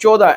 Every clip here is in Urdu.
14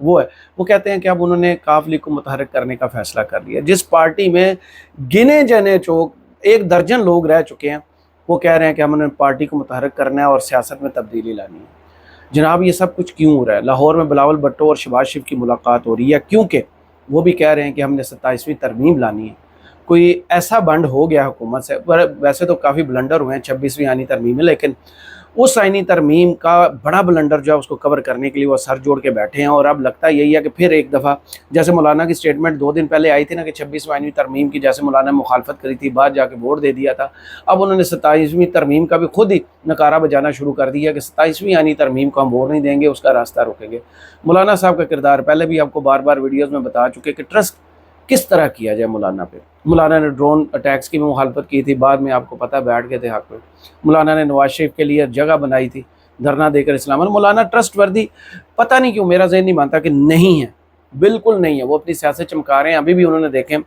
وہ ہے وہ کہتے ہیں کہ اب انہوں نے کاف لیگ کو متحرک کرنے کا فیصلہ کر لیا. جس پارٹی میں گنے جنے چوک 1 درجن لوگ رہ چکے ہیں وہ کہہ رہے ہیں کہ ہم نے پارٹی کو متحرک کرنا ہے اور سیاست میں تبدیلی لانی ہے. جناب یہ سب کچھ کیوں ہو رہا ہے؟ لاہور میں بلاول بھٹو اور شہباز شریف کی ملاقات ہو رہی ہے کیونکہ وہ بھی کہہ رہے ہیں کہ ہم نے 27ویں ترمیم لانی ہے. کوئی ایسا بنڈ ہو گیا حکومت سے، ویسے تو کافی بلنڈر ہوئے ہیں 26ویں آئینی ترمیم میں، لیکن اس آئینی ترمیم کا بڑا بلنڈر جو ہے اس کو کور کرنے کے لیے وہ سر جوڑ کے بیٹھے ہیں. اور اب لگتا یہی ہے کہ پھر ایک دفعہ جیسے مولانا کی سٹیٹمنٹ 2 دن پہلے آئی تھی نا کہ 26ویں آئینی ترمیم کی جیسے مولانا نے مخالفت کری تھی، بعد جا کے ووٹ دے دیا تھا، اب انہوں نے 27ویں ترمیم کا بھی خود ہی نکارہ بجانا شروع کر دیا کہ 27ویں آئینی ترمیم کو ہم ووٹ نہیں دیں گے، اس کا راستہ روکیں گے. مولانا صاحب کا کردار پہلے بھی آپ کو بار بار ویڈیوز میں بتا چکے کہ ٹرسٹ کس طرح کیا جائے مولانا پہ. مولانا نے ڈرون اٹیکس کی بھی مخالفت کی تھی، بعد میں آپ کو پتہ بیٹھ گئے تھے حق پہ. مولانا نے نواز شریف کے لیے جگہ بنائی تھی دھرنا دے کر اسلام. مولانا ٹرسٹ وردی پتہ نہیں کیوں میرا ذہن نہیں مانتا کہ نہیں ہے، بالکل نہیں ہے. وہ اپنی سیاست چمکا رہے ہیں. ابھی بھی انہوں نے دیکھیں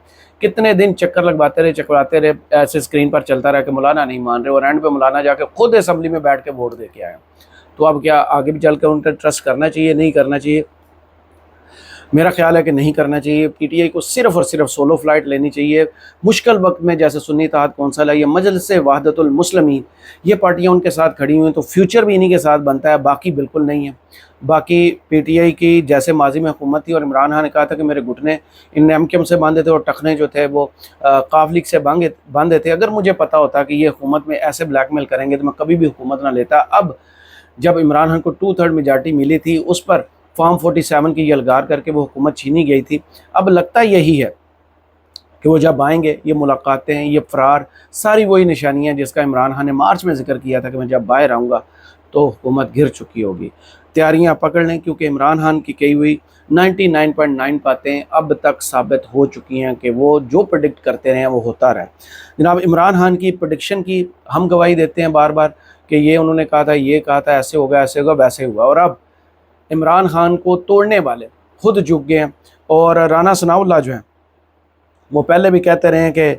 کتنے دن چکر لگواتے رہے چکراتے رہے، ایسے اسکرین پر چلتا رہا کہ مولانا نہیں مان رہے، اور اینڈ پہ مولانا جا کے خود اسمبلی میں بیٹھ کے ووٹ دے کے آئے. تو اب کیا آگے بھی چل کر ان پر ٹرسٹ کرنا چاہیے؟ نہیں کرنا چاہیے؟ میرا خیال ہے کہ نہیں کرنا چاہیے. پی ٹی آئی کو صرف اور صرف سولو فلائٹ لینی چاہیے مشکل وقت میں. جیسے سنی اتحاد کونسل ہے یا مجلس وحدت المسلمین، یہ پارٹیاں ان کے ساتھ کھڑی ہوئی ہیں تو فیوچر بھی انہی کے ساتھ بنتا ہے، باقی بالکل نہیں ہے. باقی پی ٹی آئی کی جیسے ماضی میں حکومت تھی اور عمران خان نے کہا تھا کہ میرے گھٹنے ان ایم کیو ایم سے باندھے تھے اور ٹخنے جو تھے وہ قاف لیگ سے باندھے تھے. اگر مجھے پتا ہوتا کہ یہ حکومت میں ایسے بلیک میل کریں گے تو میں کبھی بھی حکومت نہ لیتا. اب جب عمران خان کو 2/3 میجارٹی ملی تھی، اس پر فارم 47 کی یلغار کر کے وہ حکومت چھینی گئی تھی. اب لگتا یہی ہے کہ وہ جب آئیں گے، یہ ملاقاتیں، یہ فرار، ساری وہی نشانیاں جس کا عمران خان نے مارچ میں ذکر کیا تھا کہ میں جب باہر آؤں گا تو حکومت گر چکی ہوگی. تیاریاں پکڑ لیں کیونکہ عمران خان کی کہی ہوئی 99.9 باتیں اب تک ثابت ہو چکی ہیں کہ وہ جو پریڈکٹ کرتے رہے ہیں وہ ہوتا رہا. جناب عمران خان کی پریڈکشن کی ہم گواہی دیتے ہیں بار بار کہ یہ انہوں نے کہا تھا، یہ کہا تھا، ایسے ہوگا، ایسے ہوگا، ویسے ہوا. اور اب عمران خان کو توڑنے والے خود جھک گئے ہیں. اور رانا ثناء اللہ جو ہیں وہ پہلے بھی کہتے رہے ہیں کہ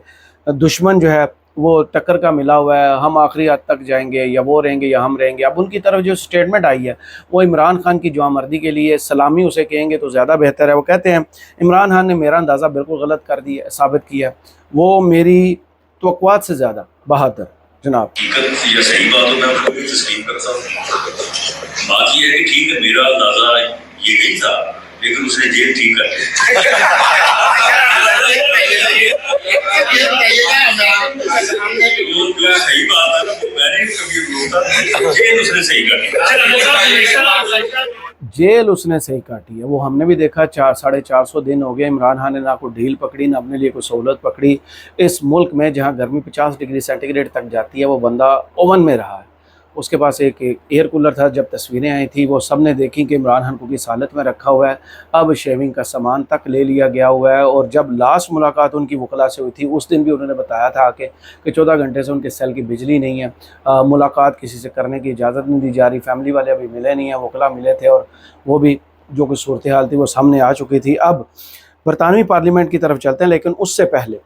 دشمن جو ہے وہ ٹکر کا ملا ہوا ہے، ہم آخری حد تک جائیں گے، یا وہ رہیں گے یا ہم رہیں گے. اب ان کی طرف جو سٹیٹمنٹ آئی ہے وہ عمران خان کی جواں مردی کے لیے سلامی اسے کہیں گے تو زیادہ بہتر ہے. وہ کہتے ہیں عمران خان نے میرا اندازہ بالکل غلط کر دیا، ثابت کیا، وہ میری توقعات سے زیادہ بہادر. جناب یہ صحیح بات ہو، میں اس کو بھی تسلیم کرتا ہوں. بات یہ ہے کہ ٹھیک ہے میرا اندازہ یہ نہیں تھا، لیکن اس نے جیل ٹھیک کر صحیح بات ہے نا، میں نے کبھی بولتا جیل اس نے صحیح کر جیل اس نے صحیح کاٹی ہے. وہ ہم نے بھی دیکھا 450 دن ہو گئے عمران خان نے نہ کوئی ڈھیل پکڑی نہ اپنے لیے کوئی سہولت پکڑی. اس ملک میں جہاں گرمی 50 ڈگری سینٹی گریڈ تک جاتی ہے وہ بندہ اوون میں رہا ہے. اس کے پاس ایک ایئر کولر تھا. جب تصویریں آئی تھیں وہ سب نے دیکھی کہ عمران خان کو کس حالت میں رکھا ہوا ہے. اب شیونگ کا سامان تک لے لیا گیا ہوا ہے. اور جب لاسٹ ملاقات ان کی وکلا سے ہوئی تھی اس دن بھی انہوں نے بتایا تھا کہ 14 گھنٹے سے ان کے سیل کی بجلی نہیں ہے، ملاقات کسی سے کرنے کی اجازت نہیں دی جا رہی. فیملی والے ابھی ملے نہیں ہیں، وکلا ملے تھے اور وہ بھی جو کچھ صورتحال تھی وہ سامنے آ چکی تھی. اب برطانوی پارلیمنٹ کی طرف چلتے ہیں، لیکن اس سے پہلے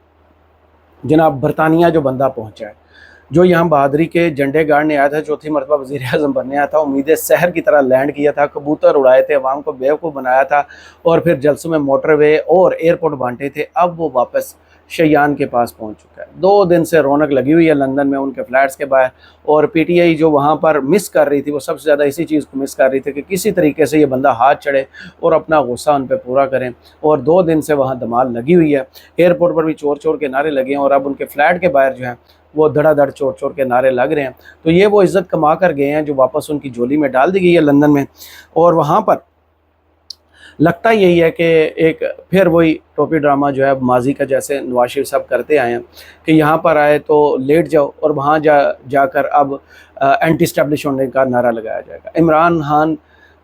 جناب برطانیہ جو بندہ پہنچا ہے، جو یہاں بہادری کے جھنڈے گاڑنے آیا تھا، 4تھی مرتبہ وزیر اعظم بننے آیا تھا، امید سحر کی طرح لینڈ کیا تھا، کبوتر اڑائے تھے، عوام کو بیوقوف بنایا تھا اور پھر جلسوں میں موٹر وے اور ایئرپورٹ بانٹے تھے. اب وہ واپس شیان کے پاس پہنچ چکا ہے. 2 دن سے رونق لگی ہوئی ہے لندن میں ان کے فلیٹس کے باہر. اور پی ٹی آئی جو وہاں پر مس کر رہی تھی وہ سب سے زیادہ اسی چیز کو مس کر رہی تھی کہ کسی طریقے سے یہ بندہ ہاتھ چڑھے اور اپنا غصہ ان پہ پورا کریں. اور 2 دن سے وہاں دھمال لگی ہوئی ہے. ایئرپورٹ پر بھی چور چور کے نعرے لگے ہیں اور اب ان کے فلیٹ کے باہر جو ہیں وہ دھڑا دھڑ چور چور کے نعرے لگ رہے ہیں. تو یہ وہ عزت کما کر گئے ہیں جو واپس ان کی جولی میں ڈال دی گئی ہے لندن میں. اور وہاں پر لگتا یہی ہے کہ ایک پھر وہی ٹوپی ڈرامہ جو ہے ماضی کا جیسے نواز شریف صاحب کرتے آئے ہیں کہ یہاں پر آئے تو لیٹ جاؤ اور وہاں جا کر اب اینٹی اسٹیبلش ہونے کا نعرہ لگایا جائے گا. عمران خان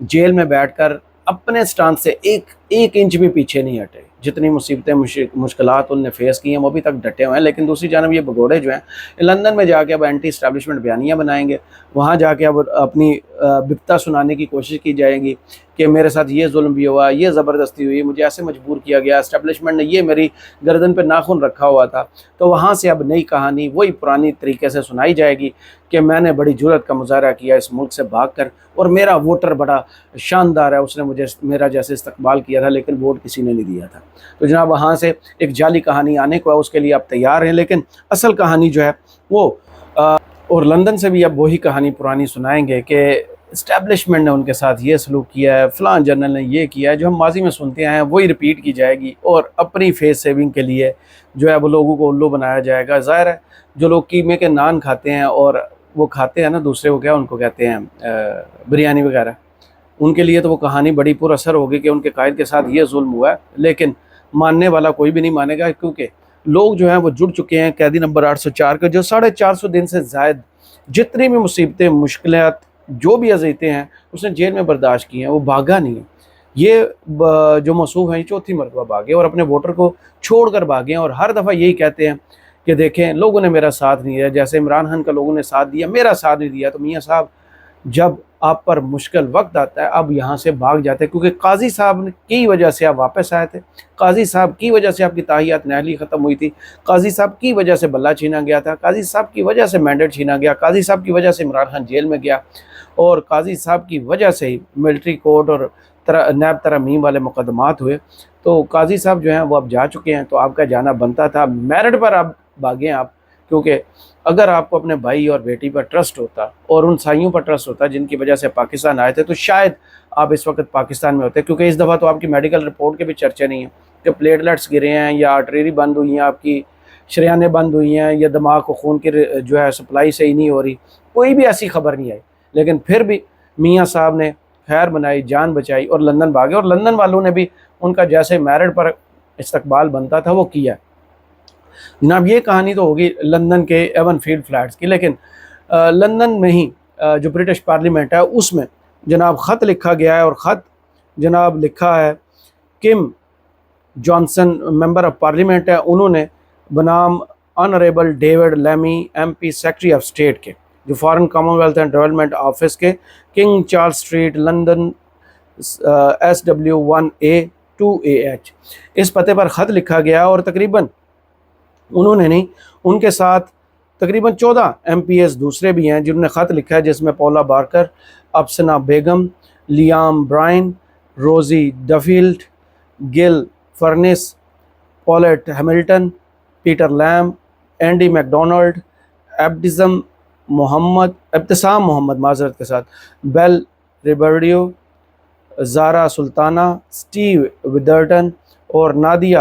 جیل میں بیٹھ کر اپنے سٹانس سے ایک انچ بھی پیچھے نہیں ہٹے. جتنی مصیبتیں مشکلات ان نے فیس کی ہیں وہ ابھی تک ڈٹے ہوئے ہیں. لیکن دوسری جانب یہ بگوڑے جو ہیں لندن میں جا کے اب اینٹی اسٹیبلشمنٹ بیانیاں بنائیں گے، وہاں جا کے اب اپنی بپتا سنانے کی کوشش کی جائے گی کہ میرے ساتھ یہ ظلم بھی ہوا, یہ زبردستی ہوئی, مجھے ایسے مجبور کیا گیا, اسٹیبلشمنٹ نے یہ میری گردن پہ ناخن رکھا ہوا تھا. تو وہاں سے اب نئی کہانی وہی پرانی طریقے سے سنائی جائے گی کہ میں نے بڑی جرأت کا مظاہرہ کیا اس ملک سے بھاگ کر, اور میرا ووٹر بڑا شاندار ہے, اس نے مجھے میرا جیسے استقبال کیا تھا لیکن ووٹ کسی نے نہیں دیا تھا. تو جناب وہاں سے ایک جعلی کہانی آنے کو ہے, اس کے لیے آپ تیار ہیں, لیکن اصل کہانی جو ہے وہ اور لندن سے بھی اب وہی کہانی پرانی سنائیں گے کہ اسٹیبلشمنٹ نے ان کے ساتھ یہ سلوک کیا ہے, فلاں جنرل نے یہ کیا ہے. جو ہم ماضی میں سنتے آئے ہیں وہی ریپیٹ کی جائے گی, اور اپنی فیس سیونگ کے لیے جو ہے وہ لوگوں کو الو بنایا جائے گا. ظاہر ہے جو لوگ قیمے کے نان کھاتے ہیں اور وہ کھاتے ہیں نا دوسرے کو, کیا ان کو کہتے ہیں بریانی وغیرہ, ان کے لیے تو وہ کہانی بڑی پر اثر ہوگی کہ ان کے قائد کے ساتھ یہ ظلم ہوا ہے, لیکن ماننے والا کوئی بھی نہیں مانے گا, کیونکہ لوگ جو ہیں وہ جڑ چکے ہیں قیدی نمبر 804 کے, جو 450 دن سے زائد جتنی بھی مصیبتیں, مشکلات, جو بھی اذیتیں ہیں اس نے جیل میں برداشت کی ہیں, وہ بھاگا نہیں ہے. یہ جو موصوف ہیں یہ چوتھی مرتبہ بھاگے اور اپنے ووٹر کو چھوڑ کر بھاگے ہیں, اور ہر دفعہ یہی کہتے ہیں کہ دیکھیں لوگوں نے میرا ساتھ نہیں دیا, جیسے عمران خان کا لوگوں نے ساتھ دیا, میرا ساتھ نہیں دیا. تو میاں صاحب جب آپ پر مشکل وقت آتا ہے اب یہاں سے بھاگ جاتے ہیں, کیونکہ قاضی صاحب کی وجہ سے آپ واپس آئے تھے, قاضی صاحب کی وجہ سے آپ کی تاحیات نہلی ختم ہوئی تھی, قاضی صاحب کی وجہ سے بلہ چھینا گیا تھا, قاضی صاحب کی وجہ سے مینڈیٹ چھینا گیا, قاضی صاحب کی وجہ سے عمران خان جیل میں گیا, اور قاضی صاحب کی وجہ سے ہی ملٹری کورٹ اور نیب ترمیم والے مقدمات ہوئے. تو قاضی صاحب جو ہیں وہ اب جا چکے ہیں, تو آپ کا جانا بنتا تھا. میرٹ پر آپ بھاگیں آپ, کیونکہ اگر آپ کو اپنے بھائی اور بیٹی پر ٹرسٹ ہوتا اور ان سائیوں پر ٹرسٹ ہوتا جن کی وجہ سے پاکستان آئے تھے, تو شاید آپ اس وقت پاکستان میں ہوتے. کیونکہ اس دفعہ تو آپ کی میڈیکل رپورٹ کے بھی چرچے نہیں ہیں کہ پلیٹلیٹس گرے ہیں یا آرٹری بند ہوئی ہیں, آپ کی شریانیں بند ہوئی ہیں, یا دماغ کو خون کی جو ہے سپلائی صحیح نہیں ہو رہی, کوئی بھی ایسی خبر نہیں آئی. لیکن پھر بھی میاں صاحب نے خیر بنائی, جان بچائی اور لندن بھاگے, اور لندن والوں نے بھی ان کا جیسے میرٹ پر استقبال بنتا تھا وہ کیا. جناب یہ کہانی تو ہوگی لندن کے ایون فیلڈ فلیٹس کی, لیکن لندن میں ہی جو برٹش پارلیمنٹ ہے اس میں جناب خط لکھا گیا ہے, اور خط جناب لکھا ہے Kim Johnson member of Parliament ہے, انہوں نے بنام Honourable David Lammy M P Secretary of State کے, جو Foreign Commonwealth and Development Office کے, King Charles Street London SW1A 2AH اس پتے پر خط لکھا گیا. اور تقریباً انہوں نے نہیں, ان کے ساتھ تقریباً 14 MPs دوسرے بھی ہیں جنہوں نے خط لکھا ہے, جس میں پولا بارکر, افسنا بیگم, Liam Brian, Rosie Duffield, Gill Furniss, Paulette Hamilton, Peter Lamb, Andy McDonald, Ibtisam Mohamed معذرت کے ساتھ, بیل ریبرڈیو, زارا سلطانہ, سٹیو ودرٹن اور نادیہ,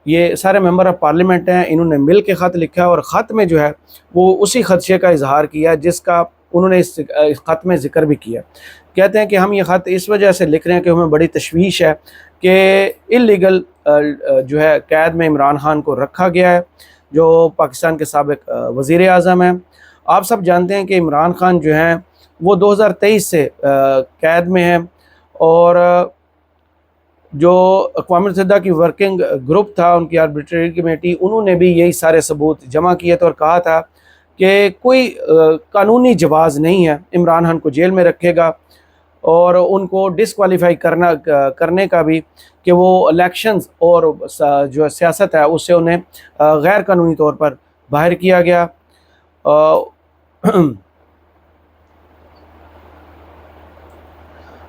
یہ سارے ممبر آف پارلیمنٹ ہیں. انہوں نے مل کے خط لکھا ہے, اور خط میں جو ہے وہ اسی خدشے کا اظہار کیا جس کا انہوں نے اس خط میں ذکر بھی کیا. کہتے ہیں کہ ہم یہ خط اس وجہ سے لکھ رہے ہیں کہ ہمیں بڑی تشویش ہے کہ اللیگل جو ہے قید میں عمران خان کو رکھا گیا ہے, جو پاکستان کے سابق وزیر اعظم ہیں. آپ سب جانتے ہیں کہ عمران خان جو ہیں وہ 2023 سے قید میں ہیں, اور جو اقوام متحدہ کی ورکنگ گروپ تھا, ان کی آربیٹری کمیٹی, انہوں نے بھی یہی سارے ثبوت جمع کیے تھے اور کہا تھا کہ کوئی قانونی جواز نہیں ہے عمران خان کو جیل میں رکھے گا, اور ان کو ڈسکوالیفائی کرنے کا بھی, کہ وہ الیکشنز اور جو سیاست ہے اس سے انہیں غیر قانونی طور پر باہر کیا گیا.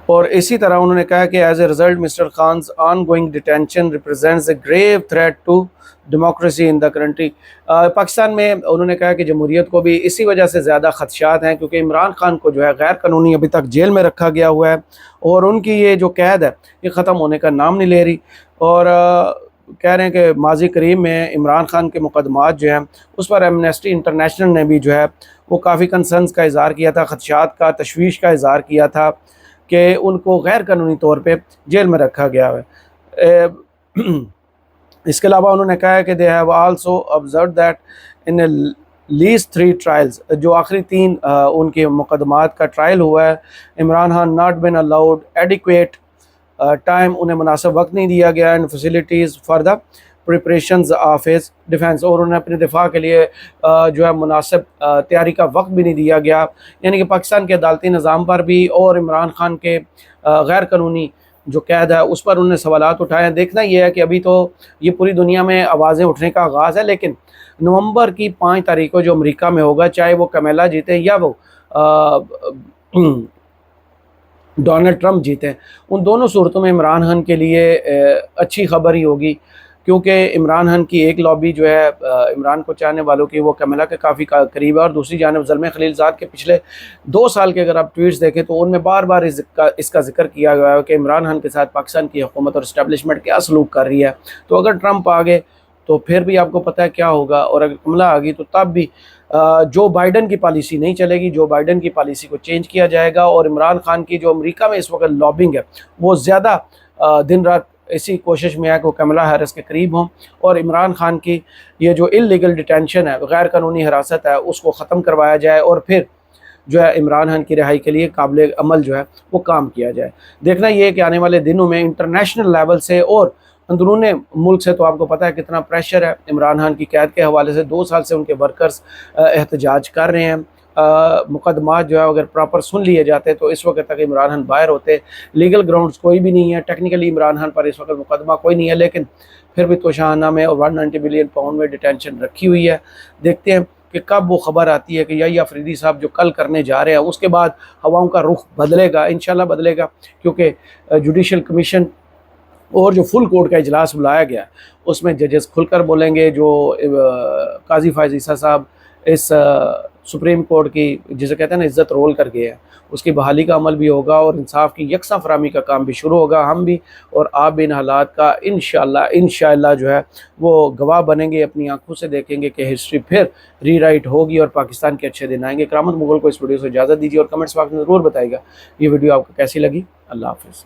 اور اسی طرح انہوں نے کہا کہ as a result Mr Khan's ongoing detention represents a grave threat to democracy in the country. Pakistan میں انہوں نے کہا کہ جمہوریت کو بھی اسی وجہ سے زیادہ خدشات ہیں کیونکہ عمران خان کو جو ہے غیر قانونی ابھی تک جیل میں رکھا گیا ہوا ہے, اور ان کی یہ جو قید ہے یہ ختم ہونے کا نام نہیں لے رہی. اور کہہ رہے ہیں کہ ماضی قریب میں عمران خان کے مقدمات جو ہیں اس پر ایمنسٹی انٹرنیشنل نے بھی جو ہے وہ کافی کنسرنز کا اظہار کیا تھا, خدشات کا, تشویش کا اظہار کیا تھا کہ ان کو غیر قانونی طور پہ جیل میں رکھا گیا ہے. اس کے علاوہ انہوں نے کہا ہے کہ they have also observed that in least 3 trials, جو آخری 3 ان کے مقدمات کا ٹرائل ہوا ہے, Imran Khan not been allowed adequate time, انہیں مناسب وقت نہیں دیا گیا, and facilities for the preparations of his defence, اور انہیں اپنے دفاع کے لیے جو ہے مناسب تیاری کا وقت بھی نہیں دیا گیا. یعنی کہ پاکستان کے عدالتی نظام پر بھی اور عمران خان کے غیر قانونی جو قید ہے اس پر انہوں نے سوالات اٹھائے ہیں. دیکھنا یہ ہے کہ ابھی تو یہ پوری دنیا میں آوازیں اٹھنے کا آغاز ہے، لیکن نومبر کی 5 تاریخ کو جو امریکہ میں ہوگا، چاہے وہ کمیلا جیتے یا وہ ڈونلڈ ٹرمپ جیتے، ان دونوں صورتوں میں عمران خان کے لیے اچھی خبر ہی ہوگی، کیونکہ عمران خان کی ایک لابی جو ہے عمران کو چاہنے والوں کی وہ کمیلا کے کافی قریب ہے، اور دوسری جانب زلمے خلیلزاد کے پچھلے 2 سال کے اگر آپ ٹویٹس دیکھیں تو ان میں بار بار اس کا ذکر کیا گیا ہے کہ عمران خان کے ساتھ پاکستان کی حکومت اور اسٹیبلشمنٹ کیا سلوک کر رہی ہے. تو اگر ٹرمپ آگے تو پھر بھی آپ کو پتہ ہے کیا ہوگا، اور اگر کملا آ گئی تو تب بھی جو بائیڈن کی پالیسی نہیں چلے گی. جو بائیڈن کی پالیسی کو چینج کیا جائے گا، اور عمران خان کی جو امریکہ میں اس وقت لابنگ ہے وہ زیادہ دن رات اسی کوشش میں ہے کہ وہ کملا ہیرس کے قریب ہوں، اور عمران خان کی یہ جو اللیگل ڈیٹینشن ہے، غیر قانونی حراست ہے، اس کو ختم کروایا جائے، اور پھر جو ہے عمران خان کی رہائی کے لیے قابل عمل جو ہے وہ کام کیا جائے. دیکھنا یہ ہے کہ آنے والے دنوں میں انٹرنیشنل لیول سے اور اندرون ملک سے تو آپ کو پتہ ہے کتنا پریشر ہے عمران خان کی قید کے حوالے سے. 2 سال سے ان کے ورکرز احتجاج کر رہے ہیں. مقدمات جو ہے اگر پراپر سن لیے جاتے تو اس وقت تک عمران خان باہر ہوتے. لیگل گراؤنڈز کوئی بھی نہیں ہے، ٹیکنیکلی عمران خان پر اس وقت مقدمہ کوئی نہیں ہے، لیکن پھر بھی توشہانہ میں اور 190 بلین پاؤنڈ میں ڈیٹینشن رکھی ہوئی ہے. دیکھتے ہیں کہ کب وہ خبر آتی ہے کہ یحییٰ آفریدی صاحب جو کل کرنے جا رہے ہیں اس کے بعد ہواؤں کا رخ بدلے گا. انشاءاللہ بدلے گا، کیونکہ جوڈیشل کمیشن اور جو فل کورٹ کا اجلاس بلایا گیا اس میں ججز کھل کر بولیں گے. جو قاضی فائز عیسیٰ صاحب اس سپریم کورٹ کی جسے کہتے ہیں نا عزت رول کر گئے ہیں، اس کی بحالی کا عمل بھی ہوگا، اور انصاف کی یکساں فراہمی کا کام بھی شروع ہوگا. ہم بھی اور آپ بھی ان حالات کا انشاءاللہ جو ہے وہ گواہ بنیں گے، اپنی آنکھوں سے دیکھیں گے کہ ہسٹری پھر ری رائٹ ہوگی اور پاکستان کے اچھے دن آئیں گے. کرامت مغل کو اس ویڈیو سے اجازت دیجیے، اور کمنٹس باکس میں ضرور بتائیے گا یہ ویڈیو آپ کو کیسی لگی. اللہ حافظ.